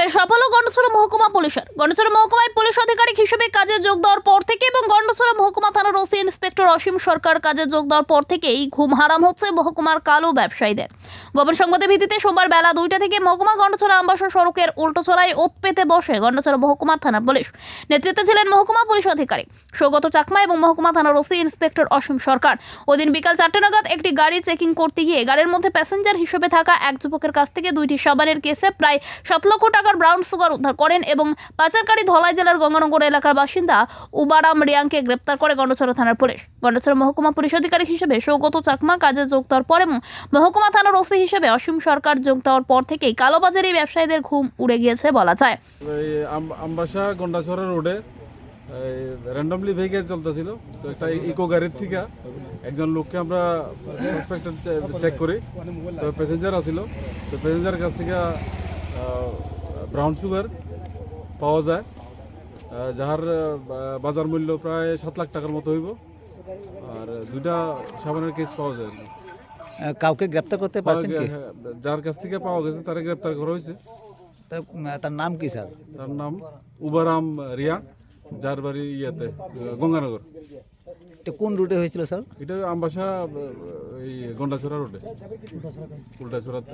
ফের সফল গন্ডছড়া মহকুমা পুলিশের। গন্ডছড়া মহকুমায় পুলিশ আধিকারিক হিসেবে কাজে যোগ দেওয়ার পর থেকে এবং গন্ডছড়া মহকুমা থানার ওসি ইন্সপেক্টর অসীম সরকার কাজে যোগ দেওয়ার পর থেকেই ঘুম হারাম হচ্ছে মহকুমার কালো ব্যবসায়ীদের। গোপন সংবাদের ভিত্তিতে সোমবার বেলা 2টা থেকে মহকুমা গন্ডছড়া আমবাসা সড়কের উল্টোছড়ায় ওত পেতে বসে গন্ডছড়া মহকুমা থানার পুলিশ। নেতৃত্বে ছিলেন মহকুমা পুলিশ আধিকারিক সৌগত চাকমা এবং মহকুমা থানার ওসি ইন্সপেক্টর অসীম সরকার। ওই দিন বিকাল 4টে নাগাদ একটি গাড়ি চেকিং করতে গিয়ে গাড়ির মধ্যে প্যাসেঞ্জার হিসেবে থাকা এক যুবকের কাছ থেকে 2টি সাবানের কেসে প্রায় 7 লক্ষ টাকার ব্রাউন সুগার উদ্ধার করেন এবং পাচারকারী ধলাই জেলার গঙ্গানগর এলাকার বাসিন্দা উবারাম রিয়াংকে গ্রেপ্তার করে গন্ডছড়া থানার পুলিশ। গন্ডছড়া মহকুমা পুলিশ আধিকারিক হিসেবে সৌগত চাকমা কাজে যোগ দেওয়ার পর এবং মহকুমা থানার ওসি হিসেবে অসীম সরকার যোগ দেওয়ার পর থেকেই কালোবাজারি ব্যবসায়ীদের ঘুম উড়ে গিয়েছে বলা যায়। আমবাসা গন্ডাছড়া রোডে র্যান্ডমলি ভেহিকেল চলতেছিল, তো একটা ইকো গাড়ির থেকে একজন লোককে আমরা সাসপেক্টেড চেক করি, তো প্যাসেঞ্জার আসিল, তো প্যাসেঞ্জারের কাছ থেকে ব্রাউন সুগার পাওয়া যায়, যার বাজার মূল্য প্রায় 7 লাখ টাকার মতো হইব, আর 2টা সাবানের কেস পাওয়া যায়। কাউকে গ্রেপ্তার করতে পারছেন কি? যার কাছ থেকে পাওয়া গেছে তারা গ্রেপ্তার করা হয়েছে। তার নাম কি স্যার? তার নাম উবারাম রিয়া, যার বাড়ি ইয়েতে গঙ্গানগর। এটা কোন রুটে হয়েছিল স্যার? এটা আমবাসা এই গন্ডাছড়া রোডে, উল্টাছড়াতে।